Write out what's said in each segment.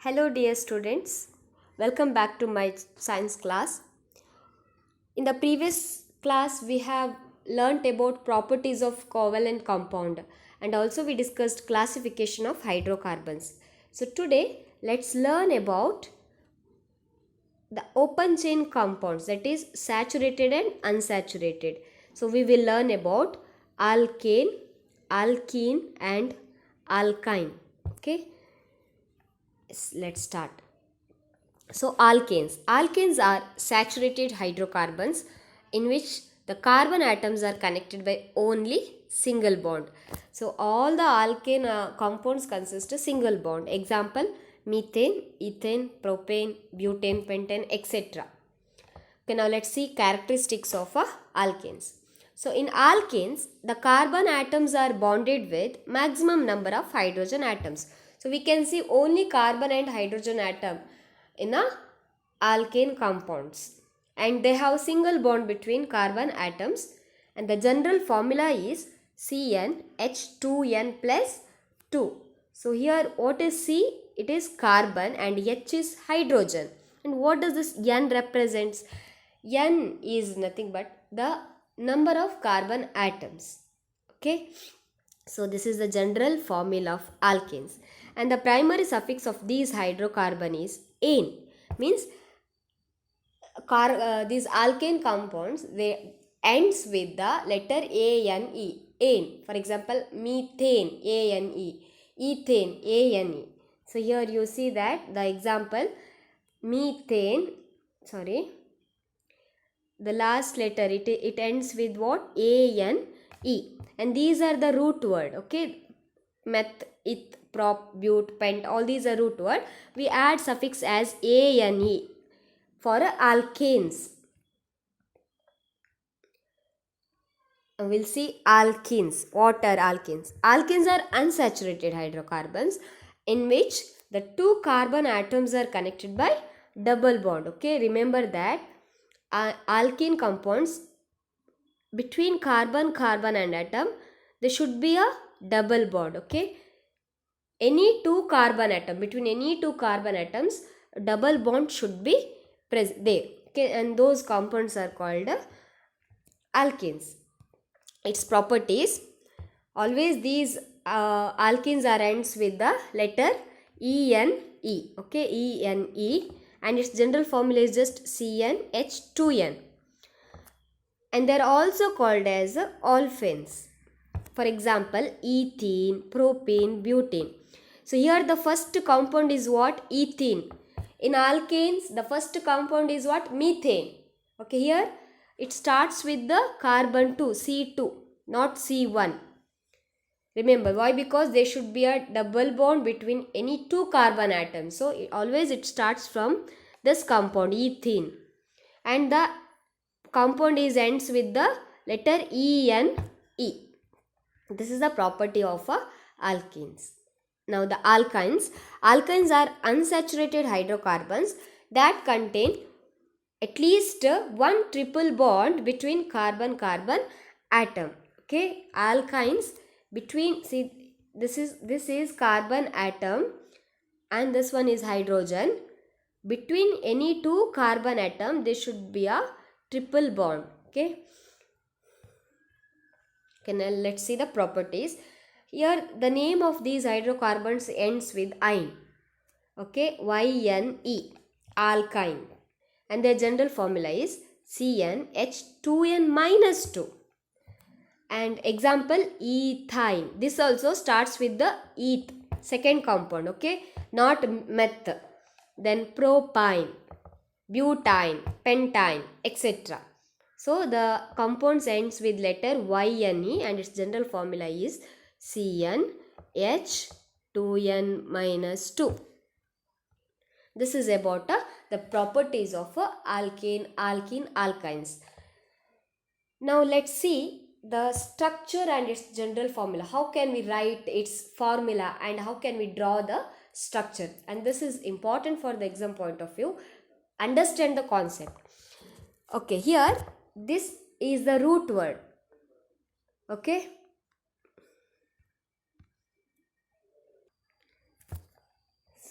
Hello dear students, welcome back to my science class. In the previous class we have learnt about properties of covalent compound and also we discussed classification of hydrocarbons. So today let's learn about the open chain compounds, that is saturated and unsaturated. So we will learn about alkane, alkene and alkyne. Okay, let's start. So alkanes. Alkanes are saturated hydrocarbons in which the carbon atoms are connected by only single bond. So all the alkane compounds consist of single bond. Example, methane, ethane, propane, butane, pentane, etc. Okay, now let's see characteristics of alkanes. So in alkanes, the carbon atoms are bonded with maximum number of hydrogen atoms. So we can see only carbon and hydrogen atom in a alkane compounds, and they have single bond between carbon atoms, and the general formula is CnH2n plus 2. So here what is C? It is carbon and H is hydrogen. And what does this N represents? N is nothing but the number of carbon atoms. Okay. So this is the general formula of alkanes. And the primary suffix of these hydrocarbon is ane. Means these alkane compounds, they ends with the letter ane. Ane. For example, methane, ane. Ethane, ane. So here you see that the example methane, the last letter it ends with what? ane. And these are the root word. Okay, meth, eth, prop, but, pent, all these are root word. We add suffix as ane for alkanes. We'll see alkenes. What are alkenes? Alkenes are unsaturated hydrocarbons in which the two carbon atoms are connected by double bond. Okay, remember that alkene compounds, between carbon and atom there should be a double bond. Okay, between any two carbon atoms, double bond should be present there. Okay, and those compounds are called alkenes. Its properties, always these alkenes are ends with the letter ene. Okay, ene, and its general formula is just CnH2n. And they are also called as olefins. For example, ethene, propane, butane. So here the first compound is what? Ethene. In alkanes, the first compound is what? Methane. Okay, here it starts with the carbon 2, C2, not C1. Remember, why? Because there should be a double bond between any two carbon atoms. So always it starts from this compound, ethene. And the compound is ends with the letter ene. This is the property of alkenes. Now the alkynes. Alkynes are unsaturated hydrocarbons that contain at least one triple bond between carbon atom. Okay, alkynes between, see, this is carbon atom and this one is hydrogen. Between any two carbon atom there should be a triple bond. Okay, now let's see the properties. Here the name of these hydrocarbons ends with ine. Okay, YNE, alkyne, and their general formula is CnH2n minus 2. And example, ethyne. This also starts with the eth, second compound. Okay, not meth. Then propyne, butane, pentane, etc. So the compounds ends with letter YNE and its general formula is CnH2n minus 2. This is about the properties of alkane, alkene, alkynes. Now let's see the structure and its general formula. How can we write its formula and how can we draw the structure? And this is important for the exam point of view. Understand the concept. Okay, here this is the root word. Okay.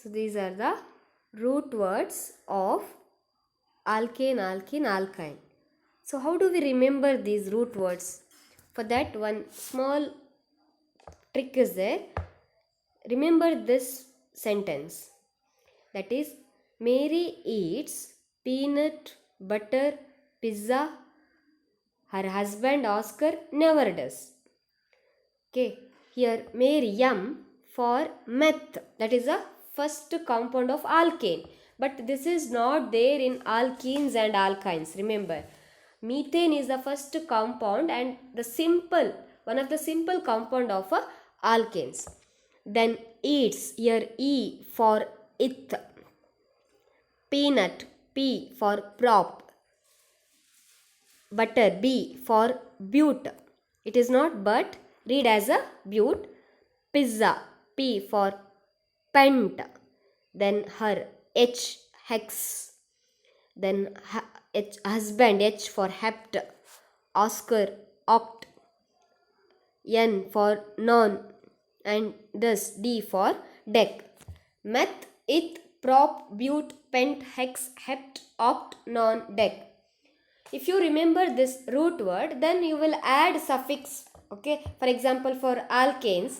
So these are the root words of alkane, alkene, alkyne. So how do we remember these root words? For that, one small trick is there. Remember this sentence, that is, Mary eats peanut butter pizza, her husband Oscar never does. Okay, here Mary for meth, that is the first compound of alkane, but this is not there in alkenes and alkynes. Remember, methane is the first compound and one of the simple compound of alkanes. Then eats, here E for it, peanut, P for prop, butter, B for bute, it is not but, read as a bute, pizza, P for pent, then her, H, hex, then H, husband, H for hept, Oscar, oct, N for non, and thus D for deck. Meth, ith, prop, bute, pent, hex, hept, oct, non, deck. If you remember this root word, then you will add suffix. Okay, for example, for alkanes,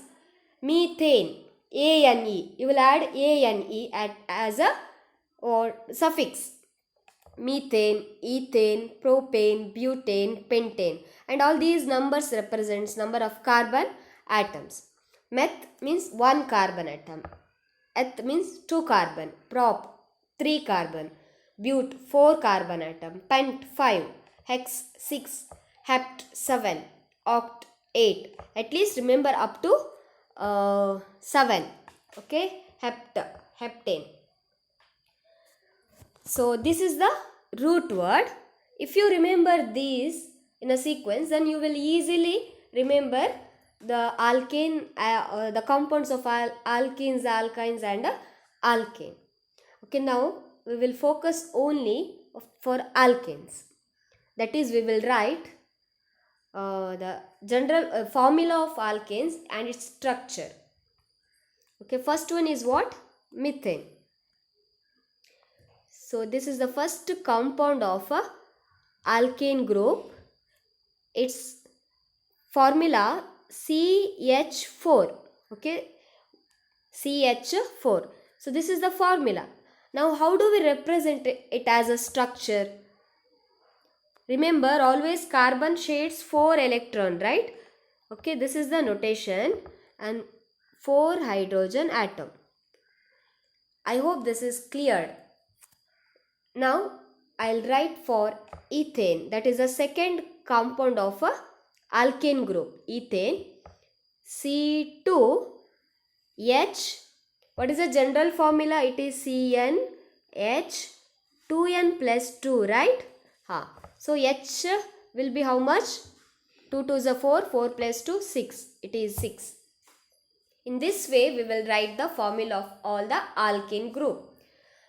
methane, ane, you will add ane as a or suffix. Methane, ethane, propane, butane, pentane, and all these numbers represents number of carbon atoms. Meth means 1 carbon atom, eth means 2 carbon, prop 3 carbon, bute 4 carbon atom, pent 5, hex 6, hept 7, oct 8. At least remember up to 7. Okay, heptane. So this is the root word. If you remember these in a sequence, then you will easily remember the alkane, the compounds of alkenes, alkynes, and alkane. Okay, now we will focus only for alkanes. That is, we will write the general formula of alkanes and its structure. Okay, first one is what? Methane. So this is the first compound of a alkane group. Its formula CH4. Okay, CH4. So this is the formula. Now how do we represent it as a structure? Remember, always carbon shares 4 electron, right? Okay, this is the notation, and 4 hydrogen atom. I hope this is clear. Now I'll write for ethane, that is the second compound of a alkane group. Ethane, C2H. What is the general formula? It is CnH, 2n plus 2, right? So H will be how much? 2 to the 4, 4 plus 2, 6. It is 6. In this way, we will write the formula of all the alkane group.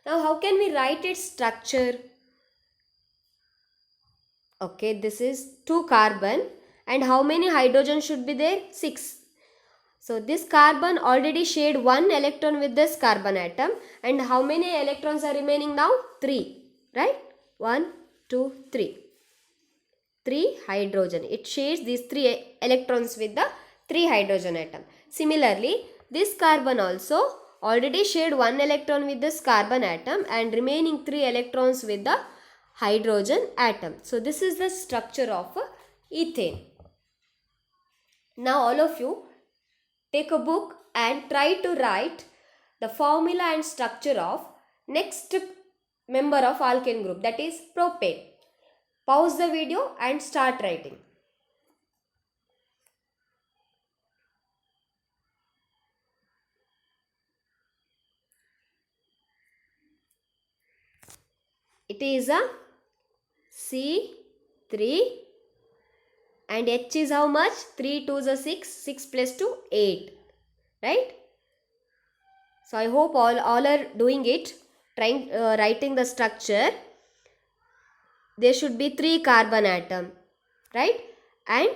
Now, how can we write its structure? Okay, this is 2 carbon, and how many hydrogen should be there? 6. So, this carbon already shared 1 electron with this carbon atom, and how many electrons are remaining now? 3, right? 1, 2, 3. 3 hydrogen. It shares these 3 electrons with the 3 hydrogen atom. Similarly, this carbon also already shared 1 electron with this carbon atom and remaining 3 electrons with the hydrogen atom. So this is the structure of ethane. Now all of you take a book and try to write the formula and structure of next member of alkane group, that is propane. Pause the video and start writing. It is a C3 and H is how much? 3 2 is 6, 6 plus 2, 8. Right? So I hope all are doing it, trying writing the structure. There should be 3 carbon atom, right? And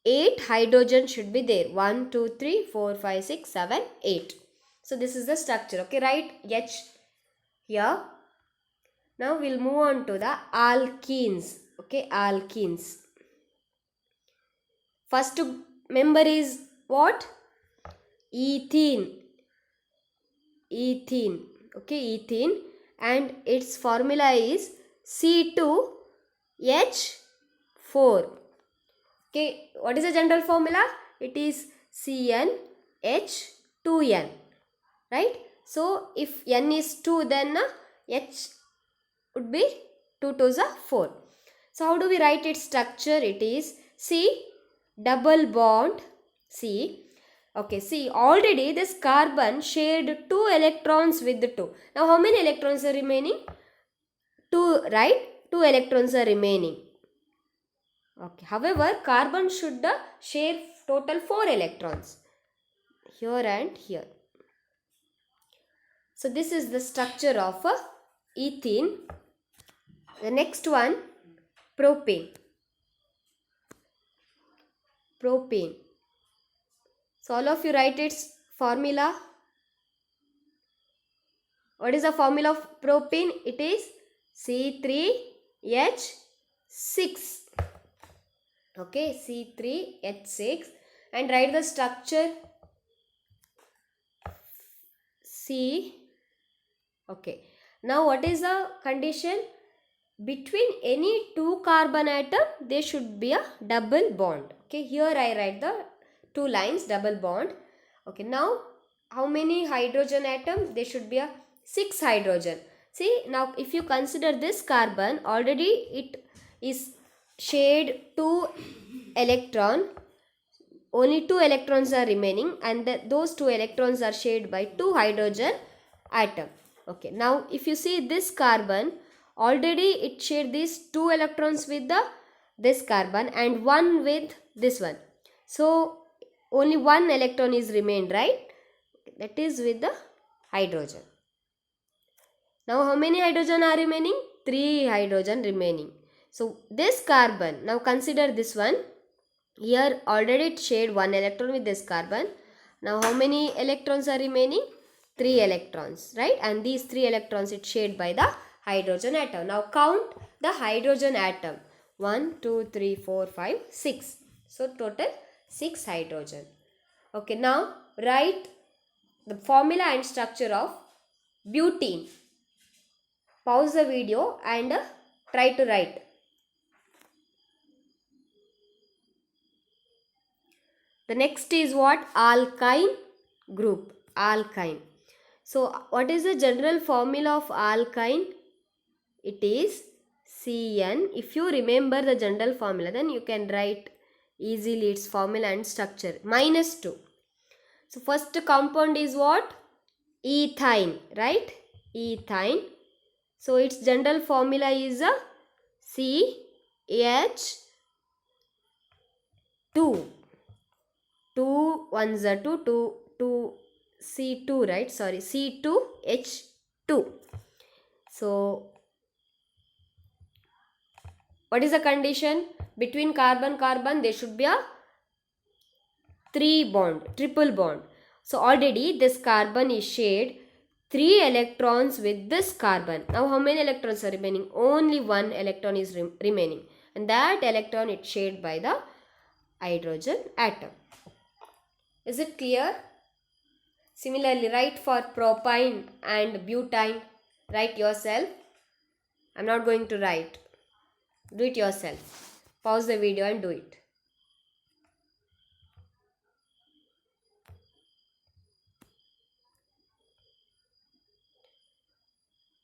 8 hydrogen should be there. 1, 2, 3, 4, 5, 6, 7, 8. So this is the structure. Okay, write H here. Now we'll move on to the alkenes. Okay, alkenes. First member is what? Ethene. Ethene. Okay, ethene. And its formula is C2H4. Okay, what is the general formula? It is CnH2n. Right? So, if n is 2, then H would be 2 2s are 4. So, how do we write its structure? It is C double bond C. Okay, see, already this carbon shared 2 electrons with the 2. Now, how many electrons are remaining? 2, right? 2 electrons are remaining. Okay, however, carbon should share total 4 electrons. Here and here. So, this is the structure of ethene. The next one, propane. Propane. So, all of you write its formula. What is the formula of propane? It is C3H6. Okay, C3H6. And write the structure. C. Okay. Now, what is the condition? Between any two carbon atom, there should be a double bond. Okay, here I write the 2 lines, double bond. Okay, now how many hydrogen atom? There should be a 6 hydrogen. See, now if you consider this carbon, already it is shared 2 electron. Only 2 electrons are remaining, and those 2 electrons are shared by 2 hydrogen atom. Okay, now if you see this carbon, already it shared these 2 electrons with this carbon and 1 with this one. So, only 1 electron is remained, right? That is with the hydrogen. Now, how many hydrogen are remaining? 3 hydrogen remaining. So, this carbon, now consider this one. Here already it shared 1 electron with this carbon. Now, how many electrons are remaining? 3 electrons, right? And these 3 electrons it shared by the hydrogen atom. Now, count the hydrogen atom. 1, 2, 3, 4, 5, 6. So, total 6 hydrogen. Okay, now write the formula and structure of butene. Pause the video and try to write. The next is what? Alkyne group. Alkyne. So, what is the general formula of alkyne? It is Cn. If you remember the general formula, then you can write easily its formula and structure. -2. So, first compound is what? Ethyne, right? Ethyne. So, its general formula is CH2. 2 1s are 2 C2, right? Sorry, C2H2. So, what is the condition? Between carbon there should be a triple bond. So, already this carbon is shared 3 electrons with this carbon. Now, how many electrons are remaining? Only 1 electron is remaining. And that electron is shared by the hydrogen atom. Is it clear? Similarly, write for propane and butane. Write yourself. I am not going to write. Do it yourself. Pause the video and do it.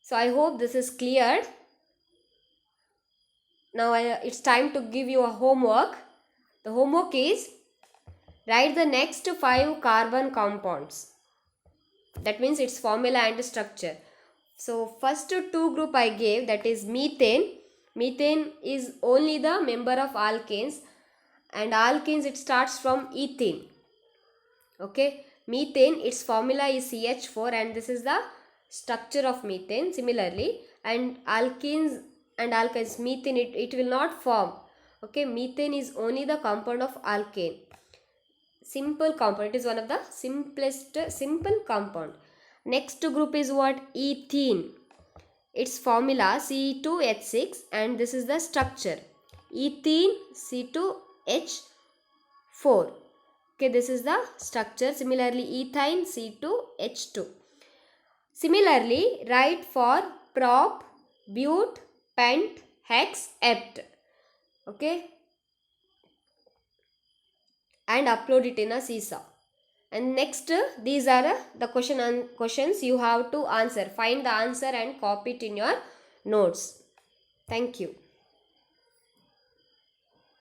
So, I hope this is clear. Now, it's time to give you a homework. The homework is write the next 5 carbon compounds. That means its formula and structure. So, first 2 group I gave, that is methane. Methane is only the member of alkanes, and alkanes it starts from ethene. Okay, methane its formula is CH4, and this is the structure of methane. Similarly, and alkenes and alkynes, methane it will not form. Okay, methane is only the compound of alkane. Simple compound. It is one of the simplest simple compound. Next group is what? Ethene. Its formula C2H6 and this is the structure. Ethene C2H4. Okay, this is the structure. Similarly, ethine C2H2. Similarly, write for prop, but, pent, hex, ept. Okay, and upload it in a seesaw. And next, these are the questions you have to answer. Find the answer and copy it in your notes. Thank you.